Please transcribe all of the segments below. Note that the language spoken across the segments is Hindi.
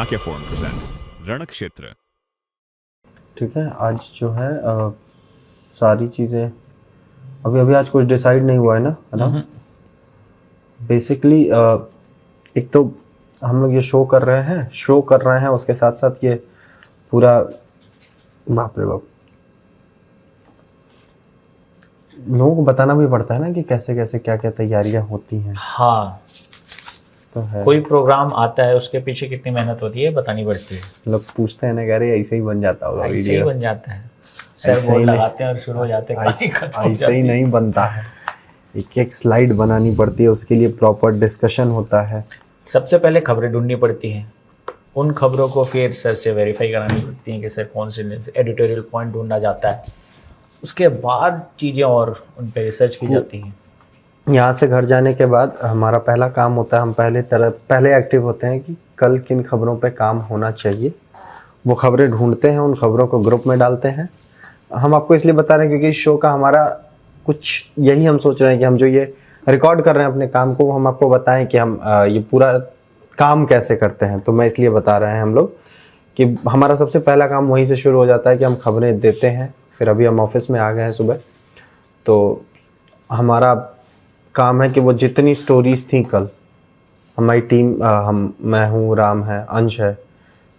Chanakya Forum presents रणक्षेत्र। ठीक है, आज जो है सारी चीज़ें अभी आज कुछ डिसाइड नहीं हुआ है ना बेसिकली एक तो हम लोग ये शो कर रहे हैं उसके साथ साथ ये पूरा बाप रे बाप लोगों को बताना भी पड़ता है ना कि कैसे कैसे क्या क्या तैयारियां होती हैं। हाँ, तो है कोई प्रोग्राम आता है उसके पीछे कितनी मेहनत होती है बतानी पड़ती है। लोग पूछते हैं ना, कह रहे ऐसे ही बन जाता होगा ऐसे ही वीडियो। बन जाता है, सर ऐसे बोर्ड ही नहीं। लगाते हैं और शुरू हो जाते हैं, कहानी खत्म हो ऐसे जाती ही है। नहीं बनता है, एक एक स्लाइड बनानी पड़ती है, उसके लिए प्रॉपर डिस्कशन होता है। सबसे पहले खबरें ढूंढनी पड़ती हैं, उन खबरों को फिर सर से वेरीफाई करानी पड़ती हैं कि सर कौन से एडिटोरियल पॉइंट ढूंढा जाता है, उसके बाद चीज़ें और उन पर रिसर्च की जाती हैं। यहाँ से घर जाने के बाद हमारा पहला काम होता है, हम पहले एक्टिव होते हैं कि कल किन खबरों पे काम होना चाहिए। वो खबरें ढूंढते हैं, उन खबरों को ग्रुप में डालते हैं। हम आपको इसलिए बता रहे हैं क्योंकि इस शो का हमारा कुछ यही हम सोच रहे हैं कि हम जो ये रिकॉर्ड कर रहे हैं अपने काम को, हम आपको बताएं कि हम ये पूरा काम कैसे करते हैं। तो मैं इसलिए बता रहे हैं हम लोग कि हमारा सबसे पहला काम वहीं से शुरू हो जाता है कि हम खबरें देते हैं। फिर अभी हम ऑफिस में आ गए हैं सुबह, तो हमारा काम है कि वो जितनी स्टोरीज थी कल, हमारी टीम मैं हूँ, राम है, अंश है,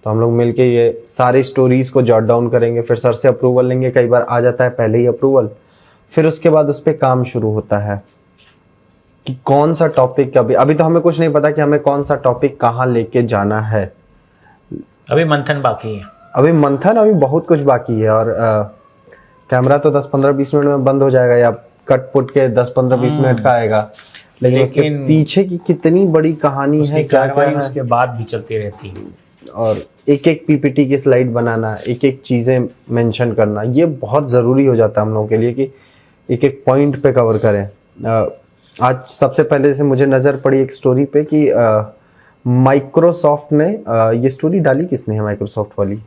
तो हम लोग मिलके ये सारी स्टोरीज को जॉट डाउन करेंगे। फिर सर से अप्रूवल लेंगे, कई बार आ जाता है पहले ही अप्रूवल। फिर उसके बाद उस पर काम शुरू होता है कि कौन सा टॉपिक अभी तो हमें कुछ नहीं पता कि हमें कौन सा टॉपिक कहाँ लेके जाना है। अभी मंथन बाकी है, अभी बहुत कुछ बाकी है। और कैमरा तो 10-15-20 मिनट में बंद हो जाएगा या कट पुट के 10-15-20 मिनट का आएगा, लेकिन उसके पीछे की कितनी बड़ी कहानी है, क्या क्या है, उसके बाद भी चलती रहती है। और एक एक पीपीटी की स्लाइड बनाना, एक एक चीज़ें मेंशन करना, ये बहुत ज़रूरी हो जाता है हम लोगों के लिए कि एक एक पॉइंट पे कवर करें। आज सबसे पहले से मुझे नज़र पड़ी एक स्टोरी पे कि माइक्रोसॉफ्ट ने ये स्टोरी डाली, किसने है माइक्रोसॉफ्ट वाली?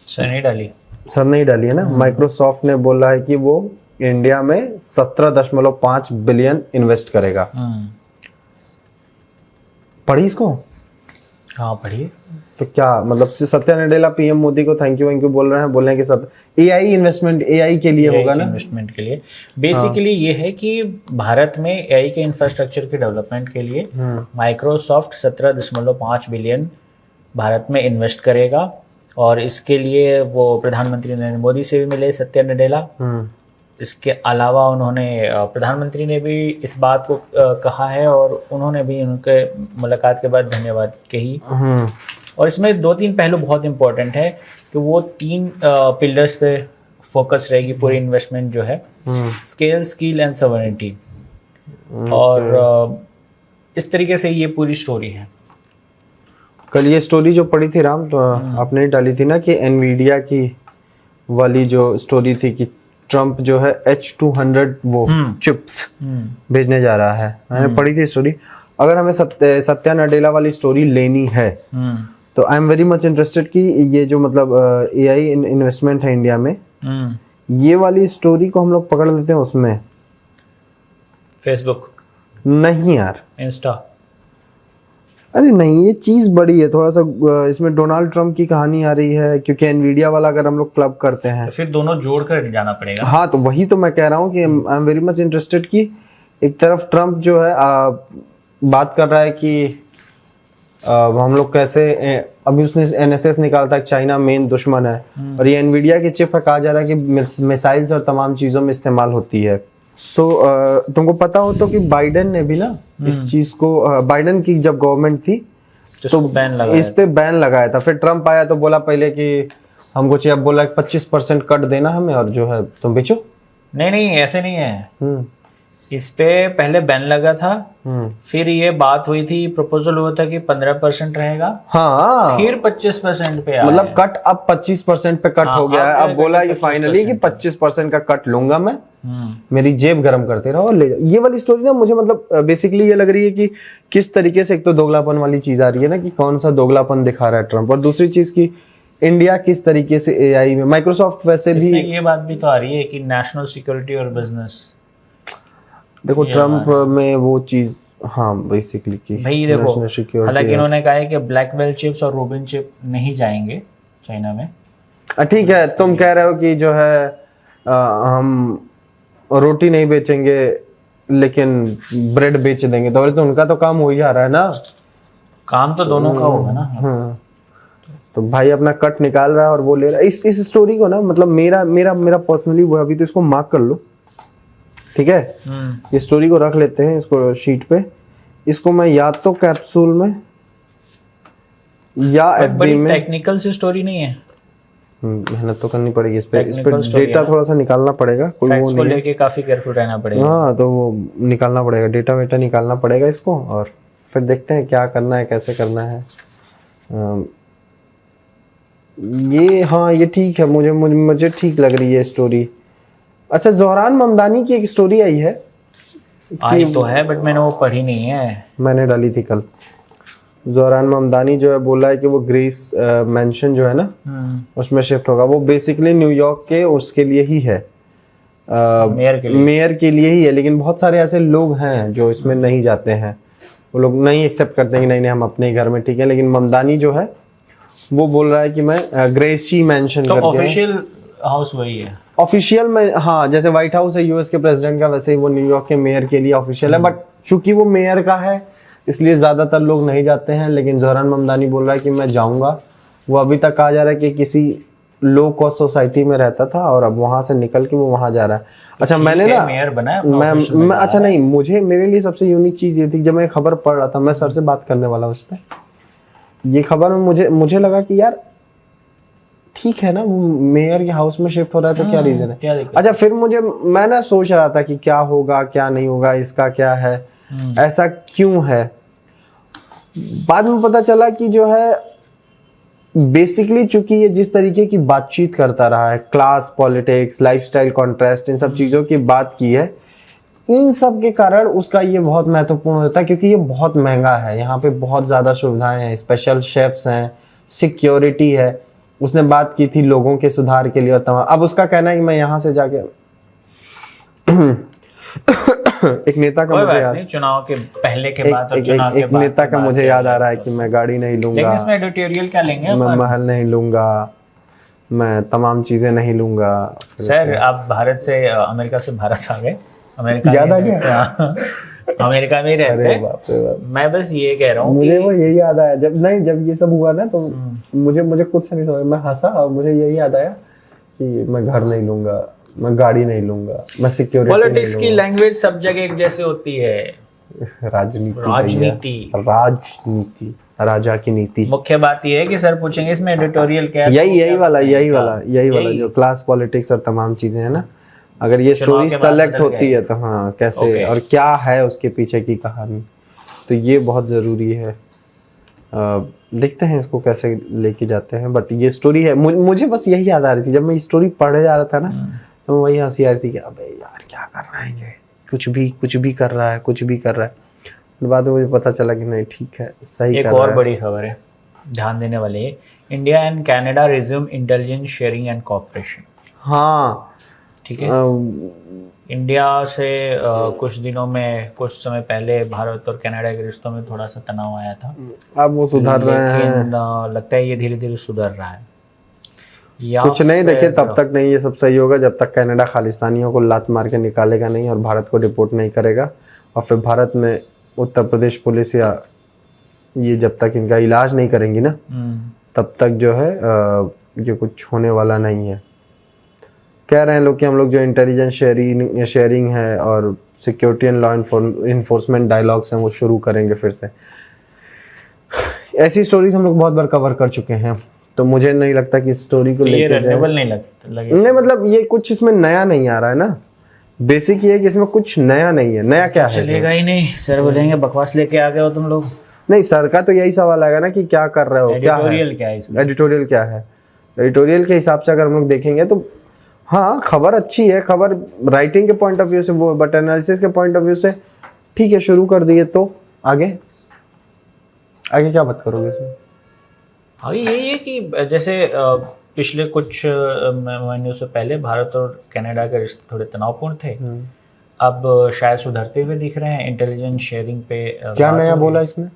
सर नहीं डाली, सर नहीं डाली है ना। माइक्रोसॉफ्ट ने बोला है कि वो इंडिया में 17.5 बिलियन इन्वेस्ट करेगा। पढ़ी इसको? हाँ पढ़िए। तो क्या मतलब सत्या नडेला पीएम मोदी को थैंक यू बोल रहे हैं कि सब एआई इन्वेस्टमेंट एआई के लिए होगा ना, इन्वेस्टमेंट के लिए। बेसिकली ये है कि भारत में एआई के इंफ्रास्ट्रक्चर के डेवलपमेंट के लिए माइक्रोसॉफ्ट 17.5 बिलियन भारत में इन्वेस्ट करेगा। और इसके लिए वो प्रधानमंत्री नरेंद्र मोदी से भी मिले सत्या नडेला। इसके अलावा उन्होंने प्रधानमंत्री ने भी इस बात को कहा है और उन्होंने भी उनके मुलाकात के बाद धन्यवाद कही। और इसमें 2-3 पहलू बहुत इंपॉर्टेंट है कि वो 3 पिलर्स पे फोकस रहेगी पूरी इन्वेस्टमेंट जो है, स्केल, स्किल एंड सवर्निटी। और इस तरीके से ये पूरी स्टोरी है। कल ये स्टोरी जो पढ़ी थी राम, तो आपने डाली थी ना कि एनवीडिया की वाली जो स्टोरी थी कि ट्रम्प जो है H200 वो चिप्स भेजने जा रहा है। मैंने पढ़ी थी स्टोरी। अगर हमें सत्या नडेला वाली स्टोरी लेनी है तो I am very much interested कि ये जो मतलब एआई इन्वेस्टमेंट है इंडिया में, ये वाली स्टोरी को हम लोग पकड़ लेते हैं उसमें। फेसबुक नहीं यार, इंस्टा, अरे नहीं, ये चीज़ बड़ी है थोड़ा सा। इसमें डोनाल्ड ट्रम्प की कहानी आ रही है क्योंकि एनवीडिया वाला अगर हम लोग क्लब करते हैं तो फिर दोनों जोड़कर जाना पड़ेगा। हाँ, तो वही तो मैं कह रहा हूँ कि I am very much interested कि एक तरफ ट्रम्प जो है बात कर रहा है कि हम लोग कैसे अभी उसने एनएसएस निकाला था, चाइना मेन दुश्मन है, और ये एनवीडिया की चिप है, कहा जा रहा है कि मिसाइल्स और तमाम चीज़ों में इस्तेमाल होती है। सो तुमको पता हो तो कि बाइडेन ने भी ना इस चीज को, बाइडेन की जब गवर्नमेंट थी तो इस पे बैन लगाया था। फिर ट्रम्प आया तो बोला पहले कि हमको चाहिए, अब बोला 25% कट देना हमें और जो है तुम बेचो। नहीं ऐसे नहीं है। इस पे पहले बैन लगा था, फिर ये बात हुई थी, प्रपोजल हुआ था कि 15% रहेगा, हाँ, फिर 25% पे मतलब कट अब 25% पे कट हो गया है। अब बोला कि फाइनली कि 25% का कट लूंगा मैं, मेरी जेब गरम करते रहो और ले जाओ। ये वाली स्टोरी ना मुझे मतलब बेसिकली ये लग रही है कि किस तरीके से, एक तो दोगलापन वाली चीज आ रही है ना कि कौन सा दोगलापन दिखा रहा है ट्रम्प, और दूसरी चीज की इंडिया किस तरीके से एआई में, माइक्रोसॉफ्ट वैसे भी ये बात भी तो आ रही है कि नेशनल सिक्योरिटी और बिजनेस। देखो ट्रम्प में वो चीज हाँ बेसिकली की भाई देखो, national security हालांकि है। इन्होंने कहा है कि ब्लैकवेल चिप्स और रूबिन चिप नहीं जाएंगे चाइना में। ठीक है, तुम कह रहे हो कि जो है हम रोटी नहीं बेचेंगे लेकिन ब्रेड बेच देंगे, तो उनका तो काम हो ही आ रहा है ना। काम तो दोनों का होगा ना। हाँ, तो भाई अपना कट निकाल रहा है और वो ले रहा है। इस स्टोरी को ना, मतलब मेरा मेरा मेरा पर्सनली वो अभी तो इसको मार्क कर लो, ठीक है। ये स्टोरी को रख लेते हैं, इसको शीट पे। इसको मैं या तो कैप्सूल में या एफबी में, टेक्निकल सी स्टोरी नहीं है, मेहनत तो करनी पड़ेगी इस पे Technical story डेटा है ना। थोड़ा सा निकालना पड़ेगा, कोई वो फैक्ट्स को नहीं है। लेके काफी केयरफुल रहना पड़ेगा। हाँ, तो वो निकालना पड़ेगा, डेटा वेटा निकालना पड़ेगा इसको, और फिर देखते हैं क्या करना है, कैसे करना है। ये हाँ, ये ठीक है, मुझे मुझे मुझे ठीक लग रही है स्टोरी। अच्छा, ज़ोहरान ममदानी की एक स्टोरी आई है, आई तो है बट मैंने वो पढ़ी नहीं है। मैंने डाली थी कल। ज़ोहरान ममदानी जो है बोला है कि वो ग्रेस मेंशन जो है ना, उसमें शिफ्ट होगा। वो बेसिकली न्यूयॉर्क के उसके लिए ही है, मेयर के लिए ही है, लेकिन बहुत सारे ऐसे लोग हैं जो इसमें नहीं जाते हैं। वो लोग नहीं एक्सेप्ट करते हैं कि नहीं नहीं हम अपने ही घर में ठीक है। लेकिन ममदानी जो है वो बोल रहा है कि मैं ग्रेसी मेंशन तो करके। ऑफिशियल हाउस वही है, ऑफिशियल में हाँ, जैसे व्हाइट हाउस है यूएस के प्रेसिडेंट का, वैसे ही वो न्यूयॉर्क के मेयर के लिए ऑफिशियल है। बट चूंकि वो मेयर का है इसलिए ज्यादातर लोग नहीं जाते हैं। लेकिन ज़ोहरान ममदानी बोल रहा है कि मैं जाऊंगा। वो अभी तक कहा जा रहा है कि किसी लो कॉस्ट सोसाइटी में रहता था और अब वहां से निकल के वो वहां जा रहा है। अच्छा, मैंने ना मेयर बना है, मैं अच्छा नहीं, मुझे मेरे लिए सबसे यूनिक चीज ये थी, जब मैं खबर पढ़ रहा था, मैं सर से बात करने वाला उस पर, ये खबर में मुझे लगा कि यार ठीक है ना, वो मेयर के हाउस में शिफ्ट हो रहा है तो क्या रीजन है। क्या दिक्कत? अच्छा, फिर मैं ना सोच रहा था कि क्या होगा क्या नहीं होगा, इसका क्या है, ऐसा क्यों है। बाद में पता चला कि जो है बेसिकली चूंकि ये जिस तरीके की बातचीत करता रहा है, क्लास पॉलिटिक्स, लाइफस्टाइल कॉन्ट्रास्ट, इन सब चीजों की बात की है, इन सब के कारण उसका ये बहुत महत्वपूर्ण होता है, क्योंकि ये बहुत महंगा है। यहाँ पे बहुत ज्यादा सुविधाएं हैं, स्पेशल शेफ्स हैं, सिक्योरिटी है। उसने बात की थी लोगों के सुधार के लिए और तमाम। अब उसका कहना है कि मैं यहाँ से जाके एक नेता का मुझे याद, चुनाव के पहले के बाद और चुनाव के एक बाद नेता का मुझे याद आ रहा है कि मैं गाड़ी नहीं लूंगा, लेकिन इसमें एडिटोरियल क्या लेंगे मैं महल नहीं लूंगा, मैं तमाम चीजें नहीं लूंगा। सर आप भारत से अमेरिका से भारत आ गए, अमेरिका याद आ गया? अमेरिका में ही रहते अरे हैं। बाप रे बाप, मैं बस ये कह रहा हूँ मुझे वो यही याद आया जब ये सब हुआ ना, तो मुझे कुछ नहीं समझ, मैं हंसा और मुझे यही याद आया कि मैं घर नहीं लूंगा, मैं गाड़ी नहीं लूंगा, मैं सिक्योरिटी पॉलिटिक्स की लैंग्वेज सब जगह एक जैसे होती है। राजनीति राजा की नीति। मुख्य बात ये है कि सर पूछेंगे इसमें एडिटोरियल क्या है, यही वाला जो क्लास पॉलिटिक्स और तमाम चीजें हैं ना, अगर ये स्टोरी सेलेक्ट होती है तो हाँ कैसे और क्या है उसके पीछे की कहानी, तो ये बहुत ज़रूरी है। देखते हैं इसको कैसे लेके जाते हैं। बट ये स्टोरी है, मुझे बस यही याद आ रही थी जब मैं स्टोरी पढ़े जा रहा था ना, तो वही हंसी आ रही थी कि अबे यार क्या कर रहे हैं ये, कुछ भी कर रहा है। बाद में मुझे पता चला कि नहीं ठीक है, सही एक कर रहा और है। बड़ी खबर है ध्यान देने वाली है, India and Canada resume intelligence sharing and cooperation. हाँ ठीक है, इंडिया से कुछ दिनों में, कुछ समय पहले भारत और कनाडा के रिश्तों में थोड़ा सा तनाव आया था। अब वो सुधर रहे हैं, लेकिन लगता है ये धीरे धीरे सुधर रहा है। कुछ नहीं, देखिए तब तक नहीं ये सब सही होगा जब तक कनाडा खालिस्तानियों को लात मार के निकालेगा नहीं और भारत को डिपोर्ट नहीं करेगा। और फिर भारत में उत्तर प्रदेश पुलिस या ये जब तक इनका इलाज नहीं करेंगी ना, तब तक जो है ये कुछ होने वाला नहीं है। कह रहे हैं लोग कि हम लोग जो इंटेलिजेंस शेयरिंग है और security and law enforcement dialogues हैं वो शुरू करेंगे फिर से। ऐसी स्टोरीज हम लोग बहुत बार कवर कर चुके हैं, तो मुझे नहीं लगता कि इस स्टोरी को लेके नहीं, मतलब ये कुछ इसमें नया नहीं आ रहा है ना। बेसिक ये है कि इसमें कुछ नया नहीं है। नया क्या है? चलेगा ही नहीं, सर बोलेंगे बकवास लेके आ गए हो तुम लोग। नहीं, सर का तो यही सवाल आएगा ना कि क्या कर रहे हो, एडिटोरियल क्या है इसमें? एडिटोरियल क्या है? एडिटोरियल के हिसाब से अगर हम लोग देखेंगे तो हाँ, खबर अच्छी है, खबर राइटिंग के पॉइंट ऑफ व्यू से वो, बट एनालिसिस के पॉइंट ऑफ व्यू से ठीक है, शुरू कर दिए तो आगे क्या बात करोगे इसमें? हाँ, यही है कि जैसे पिछले कुछ महीनों से पहले भारत और कनाडा के रिश्ते थोड़े तनावपूर्ण थे, अब शायद सुधरते हुए दिख रहे हैं इंटेलिजेंस शेयरिंग पे। क्या बात नया हो रही बोला है। इसमें?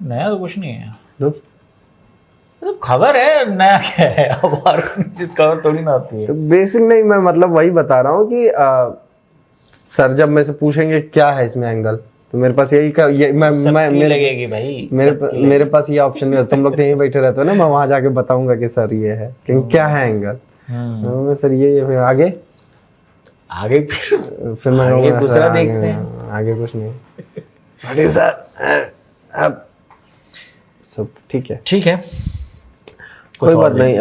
नया तो कुछ नहीं है, तो मतलब खबर है, नया क्या है। अब हर चीज खबर थोड़ी ना होती है। बेसिक नहीं, मैं मतलब वही बता रहा हूँ कि सर जब मेरे से पूछेंगे क्या है इसमें एंगल, तो मेरे पास यही ये मैं सबकी मेरे लगेगी भाई, मेरे पास ये ऑप्शन नहीं होता। तुम लोग तो यहीं बैठे रहते हो ना, मैं वहां जाके बताऊंगा कि सर ये है, कि क्या है एंगल। मैं सर ये फिर आगे आगे फिर मैं आगे कहूँगा, दूसरा सर, आगे- देखते हैं। आगे कुछ नहीं। अरे सर अब सब ठीक है, ठीक है, कोई बात नहीं।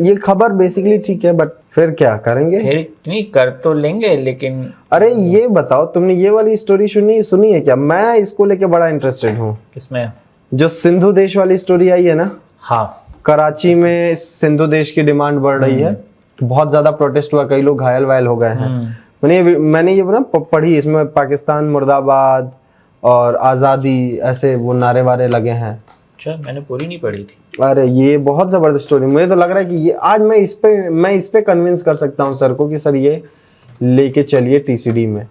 ये खबर बेसिकली ठीक है, बट फिर क्या करेंगे? फिर नहीं कर तो लेंगे, लेकिन अरे ये बताओ, तुमने ये वाली स्टोरी सुनी है क्या? मैं इसको लेके बड़ा इंटरेस्टेड हूँ। किसमें? जो सिंधु देश वाली स्टोरी आई है ना, हाँ, कराची में सिंधु देश की डिमांड बढ़ रही है, बहुत ज्यादा प्रोटेस्ट हुआ, कई लोग घायल वायल हो गए हैं। मैंने ये ना पढ़ी, इसमें पाकिस्तान मुर्दाबाद और आजादी ऐसे वो नारे वारे लगे हैं। अच्छा, मैंने पूरी नहीं पढ़ी थी। अरे ये बहुत जबरदस्त स्टोरी, मुझे तो लग रहा है कि ये आज मैं इस पे कन्विंस कर सकता हूँ सर को कि सर ये लेके चलिए टीसीडी में।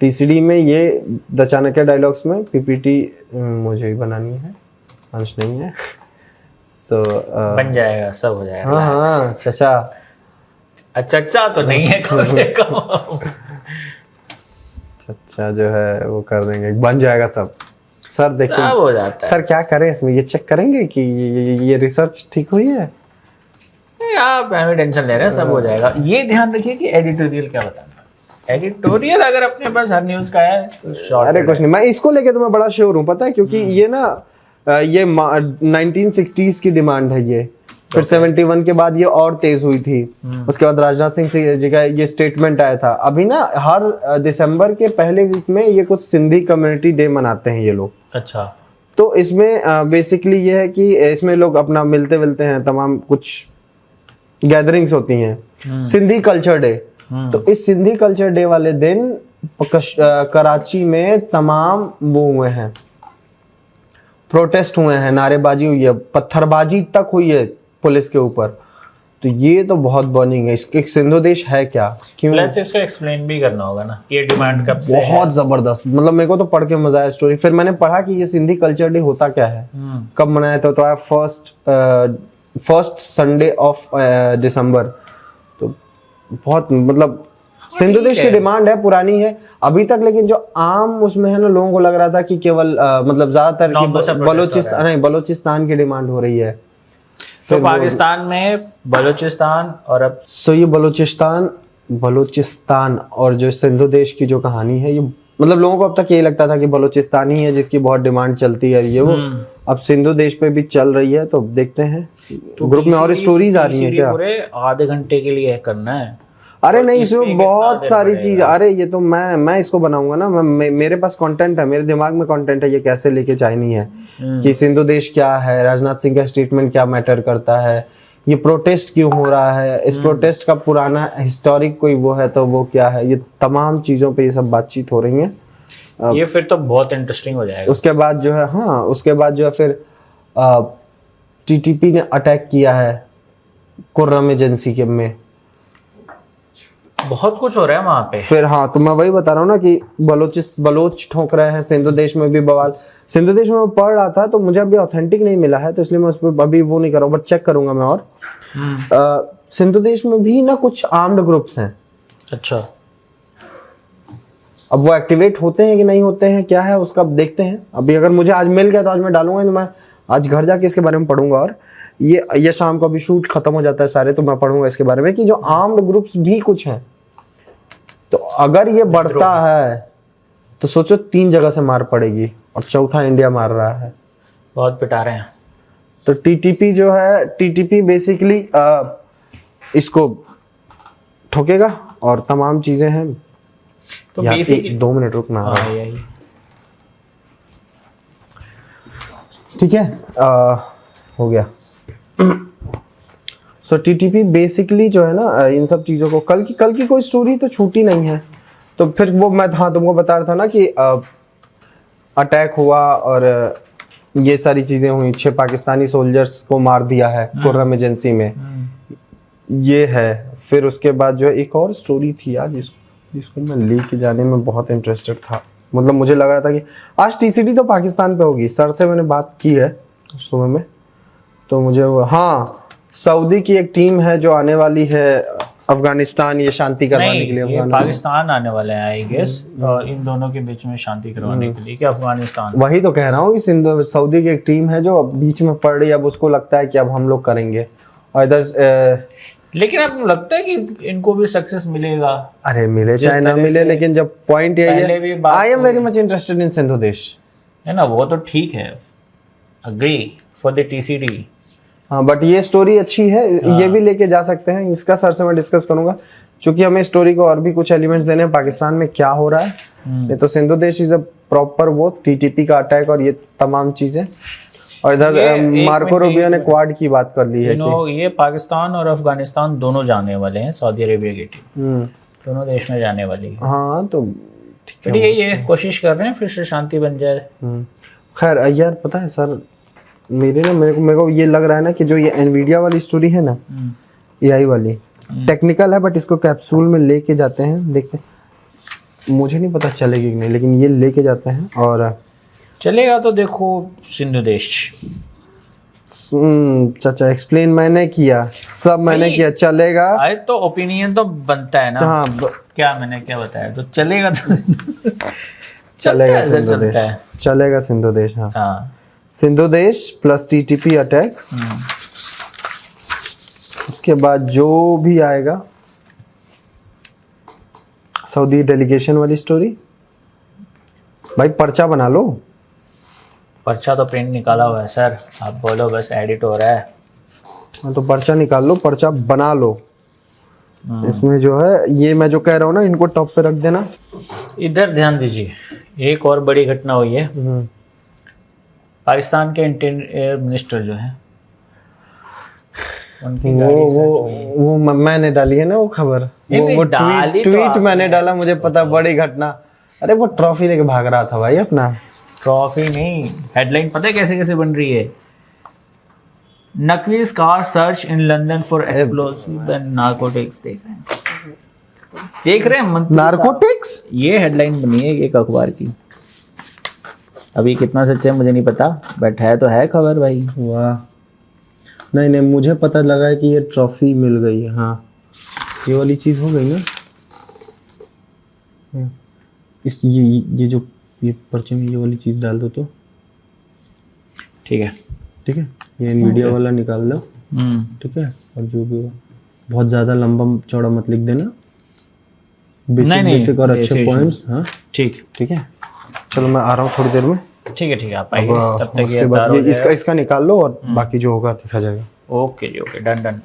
टीसीडी में ये द चाणक्य डायलॉग्स में पीपीटी मुझे ही बनानी है, अंश नहीं है। बन जाएगा, सब हो जाएगा। हाँ चाचा, अच्छा तो नहीं है कम से कम। चाचा जो है वो कर देंगे, बन जाएगा सब। सर देखिए, सब हो जाता है। सर क्या करें इसमें, ये चेक करेंगे कि ये रिसर्च ठीक हुई है। आप हमें टेंशन ले रहे हैं, सब हो जाएगा। ये ध्यान रखिए कि एडिटोरियल क्या बताना। एडिटोरियल अगर अपने पास हर न्यूज का है तो शॉर्ट। अरे कुछ नहीं, मैं इसको लेके तो मैं बड़ा श्योर हूँ, पता है, क्योंकि ये ना ये 1960s की डिमांड है ये। फिर 71 के बाद ये और तेज हुई थी। उसके बाद राजनाथ सिंह जी का ये स्टेटमेंट आया था। अभी ना हर दिसंबर के पहले वीक में ये कुछ सिंधी कम्युनिटी डे मनाते हैं ये लोग। अच्छा, तो इसमें बेसिकली ये है कि इसमें लोग अपना मिलते हैं, तमाम कुछ गैदरिंग्स होती हैं। सिंधी कल्चर डे, तो इस सिंधी कल्चर डे वाले दिन कराची में तमाम वो हुए हैं, प्रोटेस्ट हुए हैं, नारेबाजी हुई है, पत्थरबाजी तक हुई है पुलिस के ऊपर। तो ये तो बहुत बर्निंग है। इसके सिंधु देश है क्या, क्यों? प्लस इसको एक्सप्लेन भी करना होगा ना कि ये डिमांड कब से बहुत जबरदस्त, मतलब मेरे को तो पढ़ के मजा आया स्टोरी। फिर मैंने पढ़ा कि ये सिंधी कल्चर डे होता क्या है, कब मनाया था, तो आया फर्स्ट संडे ऑफ दिसंबर। तो बहुत मतलब सिंधु देश की डिमांड है, पुरानी है अभी तक, लेकिन जो आम उसमें है ना, लोगों को लग रहा था कि केवल मतलब ज्यादातर बलोचिस्तान की डिमांड हो रही है। तो पाकिस्तान में बलूचिस्तान और अब ये बलोचिस्तान और जो सिंधु देश की जो कहानी है, ये मतलब लोगों को अब तक यही लगता था कि बलोचिस्तान ही है जिसकी बहुत डिमांड चलती है ये वो। अब सिंधु देश पे भी चल रही है, तो देखते हैं। तो ग्रुप में और स्टोरीज आ रही हैं क्या? पूरे आधे घंटे के लिए करना है? अरे नहीं, इसमें बहुत सारी चीज। अरे ये तो मैं इसको बनाऊंगा ना, मेरे पास कंटेंट है, मेरे दिमाग में कंटेंट है, ये कैसे लेके जानी है, कि सिंधु देश क्या है, राजनाथ सिंह का स्टेटमेंट क्या मैटर करता है, ये प्रोटेस्ट क्यों हो रहा है, इस प्रोटेस्ट का पुराना हिस्टोरिक कोई वो है तो वो क्या है, ये तमाम चीजों पे ये सब बातचीत हो रही है। ये फिर तो बहुत इंटरेस्टिंग हो जाएगा। उसके बाद जो है, हाँ उसके बाद जो है फिर टीटीपी ने अटैक किया है कुर्रम एजेंसी के में, बहुत कुछ हो रहा है वहां पे। फिर हाँ, तो मैं वही बता रहा हूँ ना कि बलोच ठोक रहे हैं। सिंधु देश में भी बवाल, सिंधु देश में मैं पढ़ रहा था, तो मुझे अभी ऑथेंटिक नहीं मिला है, तो इसलिए मैं उस पर अभी वो नहीं कर रहा हूँ, बट चेक करूंगा मैं। और सिंधु देश में भी ना कुछ आर्म्ड ग्रुप्स हैं। अच्छा, अब वो एक्टिवेट होते हैं कि नहीं होते हैं, क्या है उसका, अब देखते हैं। अभी अगर मुझे आज मिल गया तो आज मैं डालूंगा, तो मैं आज घर जाके इसके बारे में पढ़ूंगा। और ये शाम को अभी शूट खत्म हो जाता है सारे, तो मैं पढ़ूंगा इसके बारे में कि जो आर्म्ड ग्रुप्स भी कुछ हैं। तो अगर ये बढ़ता है तो सोचो 3 जगह से मार पड़ेगी, और चौथा इंडिया मार रहा है, बहुत पिटा रहे हैं। तो टीटीपी जो है, टीटीपी बेसिकली इसको ठोकेगा और तमाम चीजें हैं। तो बेसिकली 2 मिनट रुकना, यही ठीक है, हो गया। सो टीटीपी बेसिकली जो है ना, इन सब चीज़ों को, कल की कोई स्टोरी तो छूटी नहीं है। तो फिर वो मैं तुमको बता रहा था ना कि अटैक हुआ और ये सारी चीज़ें हुई, 6 पाकिस्तानी सोल्जर्स को मार दिया है कुर्रम एजेंसी में, ये है। फिर उसके बाद जो है एक और स्टोरी थी यार, जिसको जिसको मैं लेके जाने में बहुत इंटरेस्टेड था। मतलब मुझे लग रहा था कि आज टीसीडी तो पाकिस्तान पे होगी। सर से मैंने बात की है सुबह में, तो मुझे हाँ सऊदी की एक टीम है जो आने वाली है अफगानिस्तान ये शांति करवाने के लिए। ये पाकिस्तान आने वाले हैं आई गेस, और इन दोनों के बीच में शांति करवाने के लिए कि अफगानिस्तान। वही तो कह रहा हूँ कि सऊदी की एक टीम है जो अब बीच में पड़ रही है। अब उसको लगता है कि अब हम लोग करेंगे, और इधर लेकिन आपको लगता है कि इनको भी सक्सेस मिलेगा? अरे मिले चाहे ना मिले, लेकिन जब पॉइंट यही है, I am very much interested in Sindhu देश, है ना, वो तो ठीक है, अग्री फॉर द टीसीडी। हाँ बट ये स्टोरी अच्छी है, ये भी लेके जा सकते हैं। इसका सर से मैं डिस्कस करूंगा, क्योंकि हमें स्टोरी को और भी कुछ एलिमेंट्स देने हैं पाकिस्तान में क्या हो रहा है। नहीं तो सिंधु देश इज अ प्रॉपर वो टीटीपी का अटैक और ये तमाम चीजें। और इधर मार्को रूबियो ने क्वाड की बात कर ली है कि ये पाकिस्तान और अफगानिस्तान दोनों जाने वाले हैं सऊदी अरेबिया की टीम, दोनों देश में जाने वाली है। हाँ तो ठीक है, ये कोशिश कर रहे हैं फिर से शांति बन जाए। खैर यार पता है सर, मेरे को ये लग रहा है ना कि जो ये एनवीडिया वाली स्टोरी है ना, एआई वाली टेक्निकल है, बट इसको कैप्सूल में लेके जाते हैं, देखते हैं मुझे नहीं पता चलेगी कि नहीं, लेकिन ये लेके जाते हैं और चलेगा तो देखो सिंधु देश। चाचा एक्सप्लेन मैंने किया, सब मैंने किया, चलेगा। अरे तो ओपिनियन तो बनता है ना। हाँ क्या मैंने क्या बताया, तो चलेगा तो चलेगा सिंधु देश, चलेगा सिंधु देश। हाँ सिंधु देश प्लस टीटीपी अटैक, उसके बाद जो भी आएगा सऊदी डेलीगेशन वाली स्टोरी। भाई पर्चा बना लो। पर्चा तो प्रिंट निकाला हुआ है सर, आप बोलो बस एडिट हो रहा है। हाँ तो पर्चा निकाल लो, पर्चा बना लो। इसमें जो है ये मैं जो कह रहा हूँ ना, इनको टॉप पे रख देना। इधर ध्यान दीजिए, एक और बड़ी घटना हुई है। पाकिस्तान के इंटीरियर मिनिस्टर जो है उनकी वो मैंने डाली है ना वो खबर, वो ट्वीट मैंने डाला, मुझे पता, बड़ी घटना। अरे वो ट्रॉफी लेके भाग रहा था भाई अपना। ट्रॉफी नहीं, हेडलाइन पता है कैसे कैसे बन रही है? नकली car search in London for explosive and narcotics. देख रहे हैं नारकोटिक्स, ये हेडलाइन बनी है एक अखबार की। अभी कितना सच है मुझे नहीं पता, बट है तो है खबर भाई। वाह, नहीं मुझे पता लगा है कि ये ट्रॉफी मिल गई है। हाँ ये वाली चीज हो गई ना, इस ये जो ये पर्चे में ये वाली चीज डाल दो तो ठीक है। ठीक है, ये मीडिया वाला निकाल लो। ठीक है, और जो भी हो बहुत ज्यादा लंबा चौड़ा मत लिख देना, बेसिक और अच्छे पॉइंट्स। हाँ ठीक है, चलो मैं आ रहा हूँ थोड़ी देर में। ठीक है आप आइए, तब तक उसके बाद इसका निकाल लो और बाकी जो होगा देखा जाएगा। ओके जी, ओके, डन।